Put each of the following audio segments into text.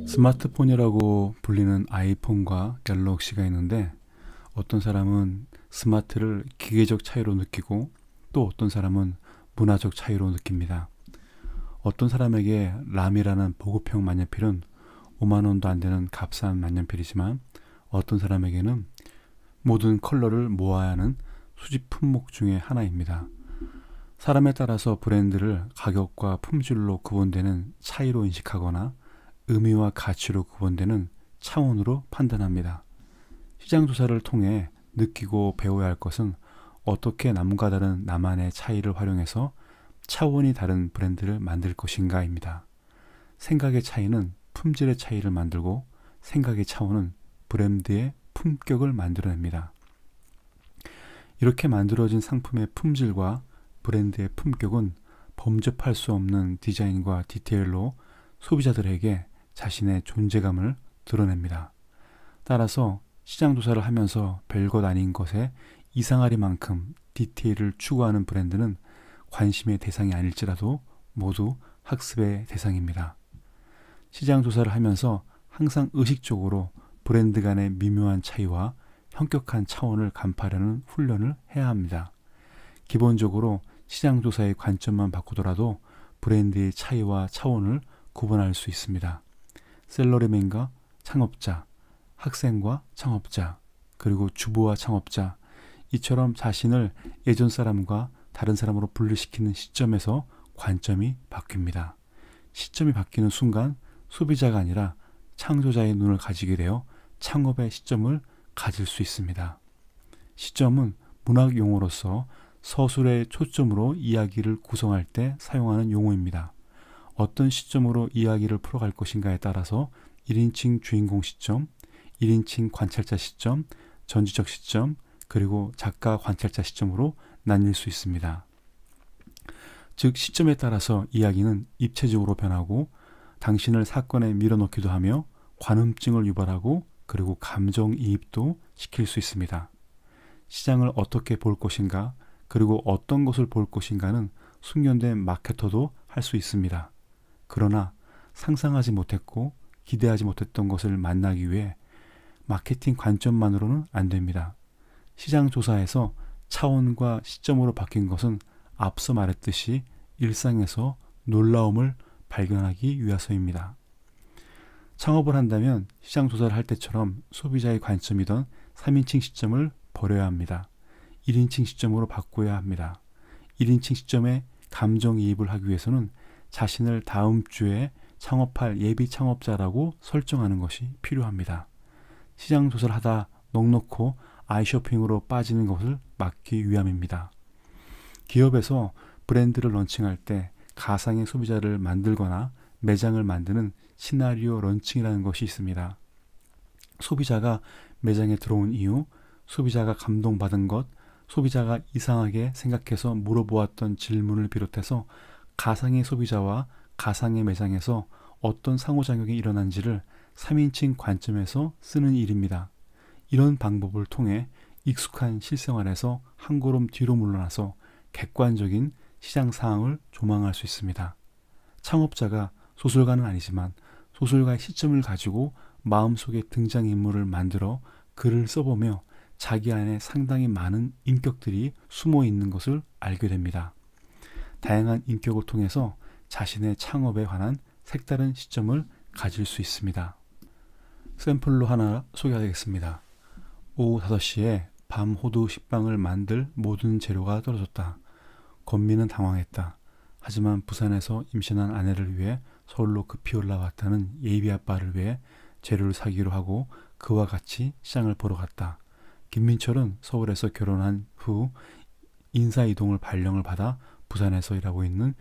스마트폰이라고 불리는 아이폰과 갤럭시가 있는데 어떤 사람은 스마트를 기계적 차이로 느끼고 또 어떤 사람은 문화적 차이로 느낍니다. 어떤 사람에게 람이라는 보급형 만년필은 5만원도 안 되는 값싼 만년필이지만 어떤 사람에게는 모든 컬러를 모아야 하는 수집 품목 중에 하나입니다. 사람에 따라서 브랜드를 가격과 품질로 구분되는 차이로 인식하거나 의미와 가치로 구분되는 차원으로 판단합니다. 시장 조사를 통해 느끼고 배워야 할 것은 어떻게 남과 다른 나만의 차이를 활용해서 차원이 다른 브랜드를 만들 것인가입니다. 생각의 차이는 품질의 차이를 만들고 생각의 차원은 브랜드의 품격을 만들어냅니다. 이렇게 만들어진 상품의 품질과 브랜드의 품격은 범접할 수 없는 디자인과 디테일로 소비자들에게 자신의 존재감을 드러냅니다. 따라서 시장 조사를 하면서 별것 아닌 것에 이상하리만큼 디테일을 추구하는 브랜드는 관심의 대상이 아닐지라도 모두 학습의 대상입니다. 시장 조사를 하면서 항상 의식적으로 브랜드 간의 미묘한 차이와 현격한 차원을 간파하려는 훈련을 해야 합니다. 기본적으로 시장 조사의 관점만 바꾸더라도 브랜드의 차이와 차원을 구분할 수 있습니다. 셀러리맨과 창업자, 학생과 창업자, 그리고 주부와 창업자, 이처럼 자신을 예전 사람과 다른 사람으로 분리시키는 시점에서 관점이 바뀝니다. 시점이 바뀌는 순간 소비자가 아니라 창조자의 눈을 가지게 되어 창업의 시점을 가질 수 있습니다. 시점은 문학 용어로서 서술의 초점으로 이야기를 구성할 때 사용하는 용어입니다. 어떤 시점으로 이야기를 풀어갈 것인가에 따라서 1인칭 주인공 시점, 1인칭 관찰자 시점, 전지적 시점, 그리고 작가 관찰자 시점으로 나뉠 수 있습니다. 즉 시점에 따라서 이야기는 입체적으로 변하고 당신을 사건에 밀어넣기도 하며 관음증을 유발하고 그리고 감정이입도 시킬 수 있습니다. 시장을 어떻게 볼 것인가 그리고 어떤 것을 볼 것인가는 숙련된 마케터도 할 수 있습니다. 그러나 상상하지 못했고 기대하지 못했던 것을 만나기 위해 마케팅 관점만으로는 안 됩니다. 시장 조사에서 차원과 시점으로 바뀐 것은 앞서 말했듯이 일상에서 놀라움을 발견하기 위해서입니다. 창업을 한다면 시장 조사를 할 때처럼 소비자의 관점이던 3인칭 시점을 버려야 합니다. 1인칭 시점으로 바꿔야 합니다. 1인칭 시점에 감정이입을 하기 위해서는 자신을 다음 주에 창업할 예비 창업자라고 설정하는 것이 필요합니다. 시장 조사를 하다 넋놓고 아이쇼핑으로 빠지는 것을 막기 위함입니다. 기업에서 브랜드를 런칭할 때 가상의 소비자를 만들거나 매장을 만드는 시나리오 런칭이라는 것이 있습니다. 소비자가 매장에 들어온 이유, 소비자가 감동받은 것, 소비자가 이상하게 생각해서 물어보았던 질문을 비롯해서 가상의 소비자와 가상의 매장에서 어떤 상호작용이 일어난지를 3인칭 관점에서 쓰는 일입니다. 이런 방법을 통해 익숙한 실생활에서 한 걸음 뒤로 물러나서 객관적인 시장 상황을 조망할 수 있습니다. 창업자가 소설가는 아니지만 소설가의 시점을 가지고 마음속에 등장인물을 만들어 글을 써보며 자기 안에 상당히 많은 인격들이 숨어 있는 것을 알게 됩니다. 다양한 인격을 통해서 자신의 창업에 관한 색다른 시점을 가질 수 있습니다. 샘플로 하나 소개하겠습니다. 오후 5시에 밤 호두 식빵을 만들 모든 재료가 떨어졌다. 권미는 당황했다. 하지만 부산에서 임신한 아내를 위해 서울로 급히 올라왔다는 예비 아빠를 위해 재료를 사기로 하고 그와 같이 시장을 보러 갔다. 김민철은 서울에서 결혼한 후 인사이동을 발령을 받아 부산에서 일하고 있는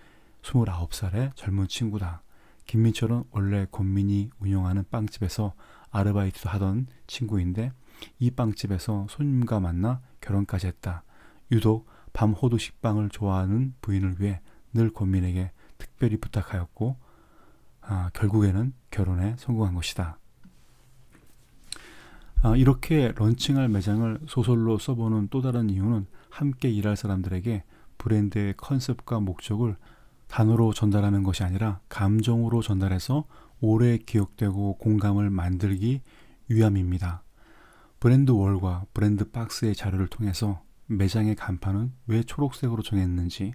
29살의 젊은 친구다. 김민철은 원래 권민이 운영하는 빵집에서 아르바이트도 하던 친구인데 이 빵집에서 손님과 만나 결혼까지 했다. 유독 밤 호두 식빵을 좋아하는 부인을 위해 늘 권민에게 특별히 부탁하였고 결국에는 결혼에 성공한 것이다. 이렇게 런칭할 매장을 소설로 써보는 또 다른 이유는 함께 일할 사람들에게 브랜드의 컨셉과 목적을 단어로 전달하는 것이 아니라 감정으로 전달해서 오래 기억되고 공감을 만들기 위함입니다. 브랜드 월과 브랜드 박스의 자료를 통해서 매장의 간판은 왜 초록색으로 정했는지,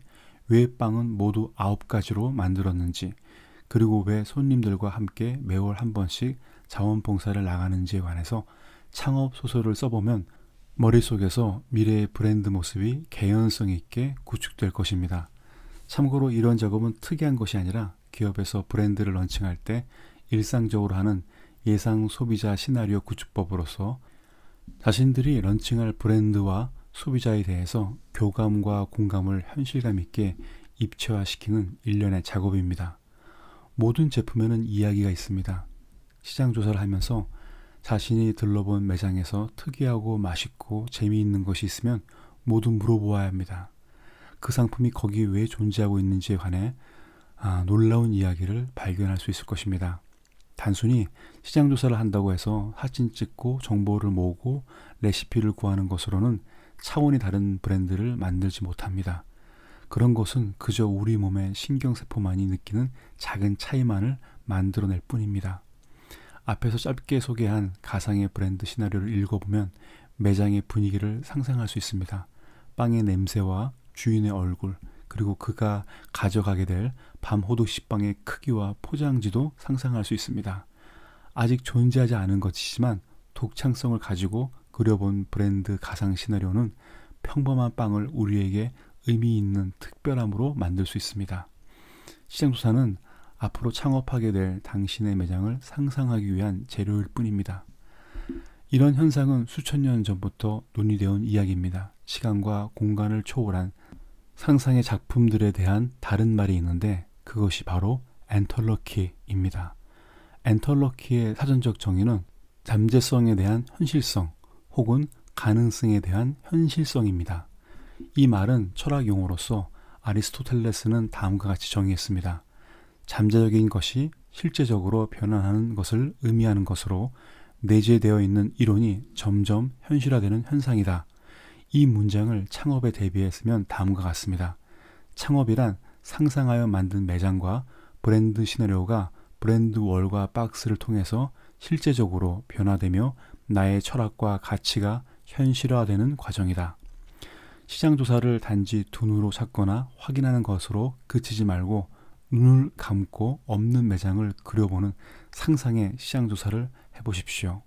왜 빵은 모두 9가지로 만들었는지, 그리고 왜 손님들과 함께 매월 한 번씩 자원봉사를 나가는지에 관해서 창업 소설을 써보면 머릿속에서 미래의 브랜드 모습이 개연성 있게 구축될 것입니다. 참고로 이런 작업은 특이한 것이 아니라 기업에서 브랜드를 런칭할 때 일상적으로 하는 예상 소비자 시나리오 구축법으로서 자신들이 런칭할 브랜드와 소비자에 대해서 교감과 공감을 현실감 있게 입체화시키는 일련의 작업입니다. 모든 제품에는 이야기가 있습니다. 시장 조사를 하면서 자신이 들러본 매장에서 특이하고 맛있고 재미있는 것이 있으면 모두 물어보아야 합니다. 그 상품이 거기 왜 존재하고 있는지에 관해 놀라운 이야기를 발견할 수 있을 것입니다. 단순히 시장 조사를 한다고 해서 사진 찍고 정보를 모으고 레시피를 구하는 것으로는 차원이 다른 브랜드를 만들지 못합니다. 그런 것은 그저 우리 몸의 신경세포만이 느끼는 작은 차이만을 만들어낼 뿐입니다. 앞에서 짧게 소개한 가상의 브랜드 시나리오를 읽어보면 매장의 분위기를 상상할 수 있습니다. 빵의 냄새와 주인의 얼굴, 그리고 그가 가져가게 될 밤호두식빵의 크기와 포장지도 상상할 수 있습니다. 아직 존재하지 않은 것이지만 독창성을 가지고 그려본 브랜드 가상 시나리오는 평범한 빵을 우리에게 의미 있는 특별함으로 만들 수 있습니다. 시장조사는 앞으로 창업하게 될 당신의 매장을 상상하기 위한 재료일 뿐입니다. 이런 현상은 수천 년 전부터 논의되어 온 이야기입니다. 시간과 공간을 초월한 상상의 작품들에 대한 다른 말이 있는데 그것이 바로 엔터러키입니다. 엔터러키의 사전적 정의는 잠재성에 대한 현실성 혹은 가능성에 대한 현실성입니다. 이 말은 철학 용어로서 아리스토텔레스는 다음과 같이 정의했습니다. 잠재적인 것이 실제적으로 변화하는 것을 의미하는 것으로 내재되어 있는 이론이 점점 현실화되는 현상이다. 이 문장을 창업에 대비했으면 다음과 같습니다. 창업이란 상상하여 만든 매장과 브랜드 시나리오가 브랜드 월과 박스를 통해서 실제적으로 변화되며 나의 철학과 가치가 현실화되는 과정이다. 시장조사를 단지 두 눈으로 찾거나 확인하는 것으로 그치지 말고 눈을 감고 없는 매장을 그려보는 상상의 시장조사를 해보십시오.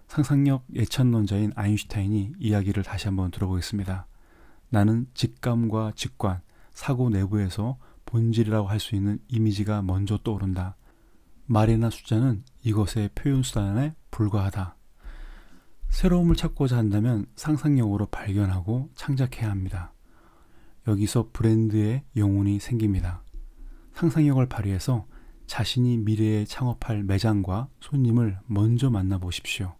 상상력 예찬론자인 아인슈타인이 이야기를 다시 한번 들어보겠습니다. 나는 직감과 직관, 사고 내부에서 본질이라고 할 수 있는 이미지가 먼저 떠오른다. 말이나 숫자는 이것의 표현 수단에 불과하다. 새로움을 찾고자 한다면 상상력으로 발견하고 창작해야 합니다. 여기서 브랜드의 영혼이 생깁니다. 상상력을 발휘해서 자신이 미래에 창업할 매장과 손님을 먼저 만나보십시오.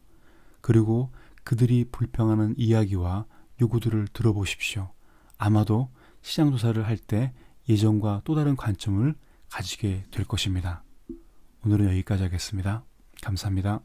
그리고 그들이 불평하는 이야기와 요구들을 들어보십시오. 아마도 시장조사를 할 때 예전과 또 다른 관점을 가지게 될 것입니다. 오늘은 여기까지 하겠습니다. 감사합니다.